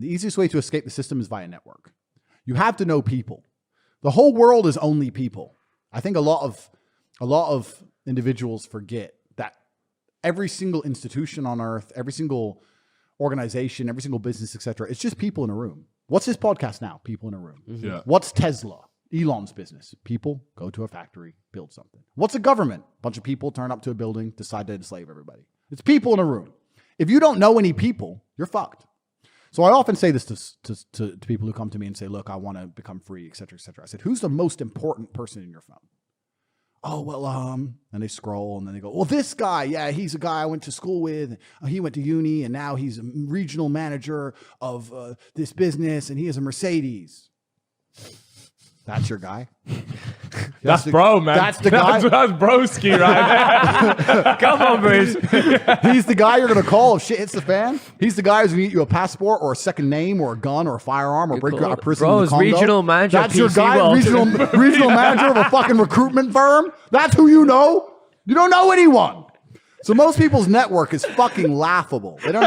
The easiest way to escape the system is via network. You have to know people. The whole world is only people. I think a lot of individuals forget that every single institution on earth, every single organization, every single business, etc., it's just people in a room. What's his podcast now? People in a room. Mm-hmm. Yeah. What's Tesla? Elon's business. People go to a factory, build something. What's a government? A bunch of people turn up to a building, decide to enslave everybody. It's people in a room. If you don't know any people, you're fucked. So I often say this to people who come to me and say, look, I want to become free, et cetera, et cetera. I said, who's the most important person in your phone? Oh, well, and they scroll and then they go, well, this guy, yeah, he's a guy I went to school with. He went to uni and now he's a regional manager of this business and he has a Mercedes. That's your guy? That's bro, man. That's the guy? That's broski right there. Come on, Bruce. He's the guy you're going to call if shit hits the fan? He's the guy who's going to get you a passport or a second name or a gun or a firearm or break you out of prison in the Congo? Regional manager. That's your guy? Regional manager of a fucking recruitment firm? That's who you know? You don't know anyone. So most people's network is fucking laughable. They don't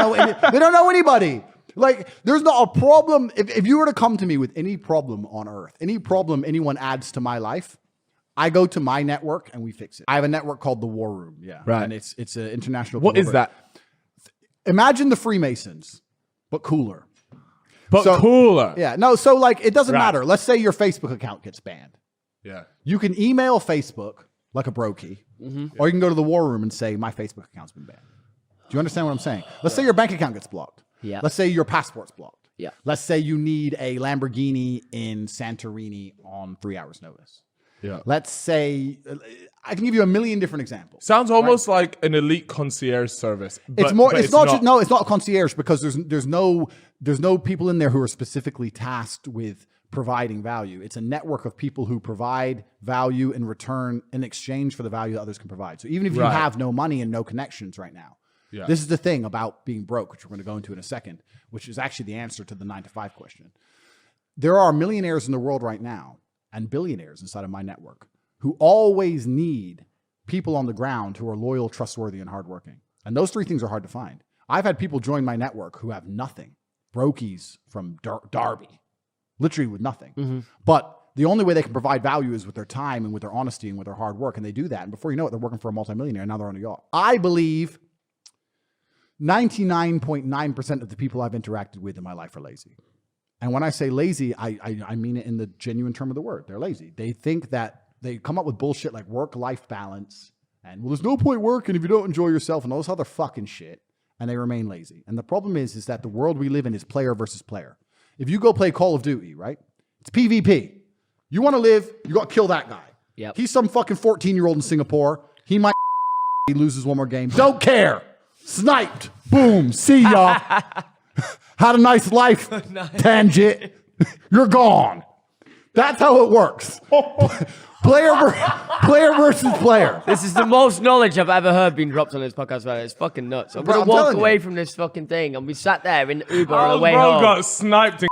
know anybody. Like, there's not a problem. If you were to come to me with any problem on earth, any problem anyone adds to my life, I go to my network and we fix it. I have a network called the War Room. Yeah. Right. And it's an international. What is that? Imagine the Freemasons, but cooler. Cooler. Yeah. No, so like, it doesn't matter. Let's say your Facebook account gets banned. Yeah. You can email Facebook like a brokey, or you can go to the War Room and say, my Facebook account's been banned. Do you understand what I'm saying? Let's say your bank account gets blocked. Yeah. Let's say your passport's blocked. Yeah. Let's say you need a Lamborghini in Santorini on 3 hours notice. Yeah. Let's say, I can give you a million different examples. Sounds almost like an elite concierge service. It's not a concierge because there's no people in there who are specifically tasked with providing value. It's a network of people who provide value in return in exchange for the value that others can provide. So even if you have no money and no connections right now, this is the thing about being broke, which we're going to go into in a second, which is actually the answer to the 9 to 5 question. There are millionaires in the world right now and billionaires inside of my network who always need people on the ground who are loyal, trustworthy, and hardworking. And those three things are hard to find. I've had people join my network who have nothing. Brokies from Derby, literally with nothing. But the only way they can provide value is with their time and with their honesty and with their hard work. And they do that. And before you know it, they're working for a multimillionaire and now they're on a yacht. I believe 99.9% of the people I've interacted with in my life are lazy. And when I say lazy, I mean it in the genuine term of the word. They're lazy. They think that they come up with bullshit like work-life balance and, well, there's no point working if you don't enjoy yourself and all this other fucking shit. And they remain lazy. And the problem is that the world we live in is player versus player. If you go play Call of Duty, right? It's PvP. You want to live, you got to kill that guy. Yep. He's some fucking 14-year-old in Singapore. He might he loses one more game. Don't care. Sniped. Boom. See ya. Had a nice life. Tangent. You're gone. That's how it works. Player versus player. This is the most knowledge I've ever heard being dropped on this podcast, man. It's fucking nuts. I'm going to walk away from this fucking thing and we sat there in Uber on the way home. Got sniped in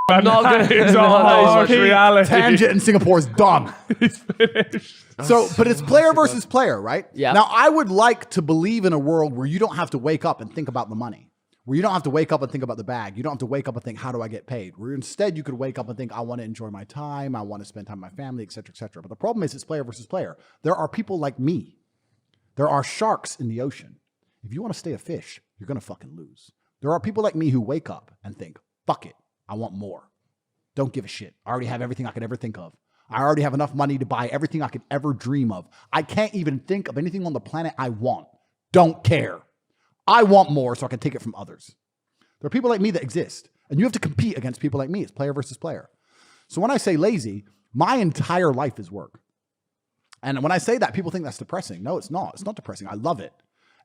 I'm not going to it's all harsh reality. Tangent in Singapore is done. He's finished. So, but it's player versus player, right? Yeah. Now, I would like to believe in a world where you don't have to wake up and think about the money, where you don't have to wake up and think about the bag. You don't have to wake up and think, how do I get paid? Where instead you could wake up and think, I want to enjoy my time. I want to spend time with my family, et cetera, et cetera. But the problem is it's player versus player. There are people like me. There are sharks in the ocean. If you want to stay a fish, you're going to fucking lose. There are people like me who wake up and think, fuck it, I want more. Don't give a shit. I already have everything I could ever think of. I already have enough money to buy everything I could ever dream of. I can't even think of anything on the planet I want. Don't care. I want more so I can take it from others. There are people like me that exist, and you have to compete against people like me. It's player versus player. So when I say lazy, my entire life is work. And when I say that, people think that's depressing. No, it's not. It's not depressing. I love it.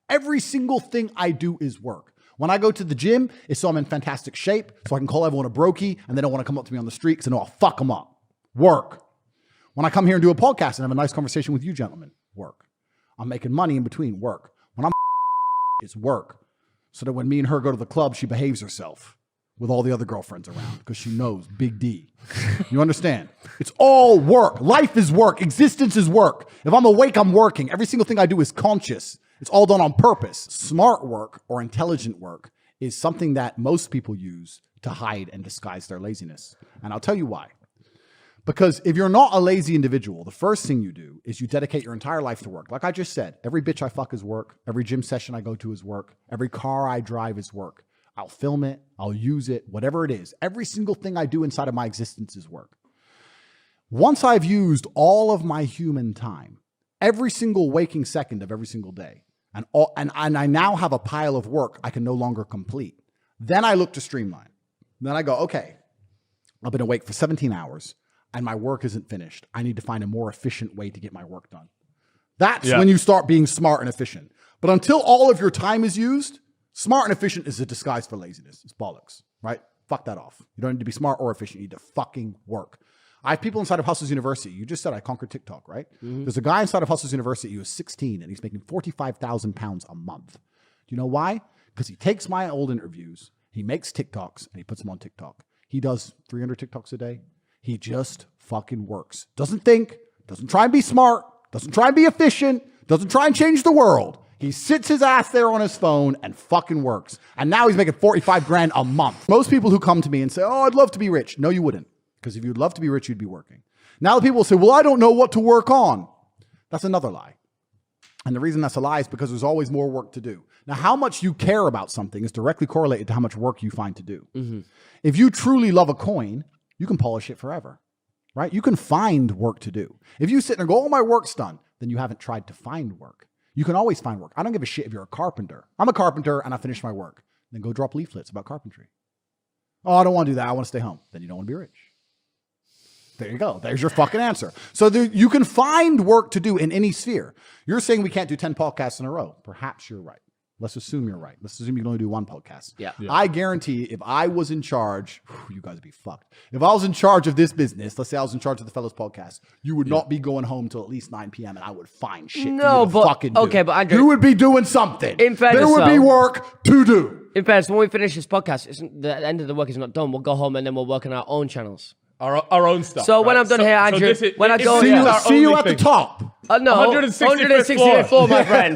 Every single thing I do is work. When I go to the gym, it's so I'm in fantastic shape, so I can call everyone a brokey, and they don't want to come up to me on the street because I know I'll fuck them up. Work. When I come here and do a podcast and have a nice conversation with you gentlemen, work. I'm making money in between, work. When I'm it's work. So that when me and her go to the club, she behaves herself with all the other girlfriends around because she knows Big D. You understand? It's all work. Life is work. Existence is work. If I'm awake, I'm working. Every single thing I do is conscious. It's all done on purpose. Smart work or intelligent work is something that most people use to hide and disguise their laziness. And I'll tell you why. Because if you're not a lazy individual, the first thing you do is you dedicate your entire life to work. Like I just said, every bitch I fuck is work. Every gym session I go to is work. Every car I drive is work. I'll film it. I'll use it. Whatever it is. Every single thing I do inside of my existence is work. Once I've used all of my human time, every single waking second of every single day, and I now have a pile of work I can no longer complete, then I look to streamline. Then I go, okay, I've been awake for 17 hours. And my work isn't finished. I need to find a more efficient way to get my work done. That's when you start being smart and efficient. But until all of your time is used, smart and efficient is a disguise for laziness. It's bollocks, right? Fuck that off. You don't need to be smart or efficient. You need to fucking work. I have people inside of Hustles University. You just said I conquered TikTok, right? Mm-hmm. There's a guy inside of Hustles University who is 16 and he's making 45,000 pounds a month. Do you know why? Because he takes my old interviews, he makes TikToks, and he puts them on TikTok. He does 300 TikToks a day. He just fucking works. Doesn't think, doesn't try and be smart, doesn't try and be efficient, doesn't try and change the world. He sits his ass there on his phone and fucking works. And now he's making 45 grand a month. Most people who come to me and say, oh, I'd love to be rich. No, you wouldn't. Because if you'd love to be rich, you'd be working. Now the people will say, well, I don't know what to work on. That's another lie. And the reason that's a lie is because there's always more work to do. Now, how much you care about something is directly correlated to how much work you find to do. Mm-hmm. If you truly love a coin, you can polish it forever, right? You can find work to do. If you sit there and go, oh, my work's done, then you haven't tried to find work. You can always find work. I don't give a shit if you're a carpenter. I'm a carpenter and I finished my work. Then go drop leaflets about carpentry. Oh, I don't want to do that. I want to stay home. Then you don't want to be rich. There you go. There's your fucking answer. So you can find work to do in any sphere. You're saying we can't do 10 podcasts in a row. Perhaps you're right. Let's assume you're right. Let's assume you can only do one podcast. Yeah. I guarantee if I was in charge, you guys would be fucked. If I was in charge of this business, let's say I was in charge of the Fellas podcast, you would not be going home till at least 9 p.m. and I would find shit for you to fucking do. Okay, but Andrew, you would be doing something. In fairness, there would be work to do. In fairness, when we finish this podcast, the end of the work is not done. We'll go home and then we'll work on our own channels. Our own stuff. So when I'm done here, Andrew, when I go, see you at the top. No, 165th floor, my friend.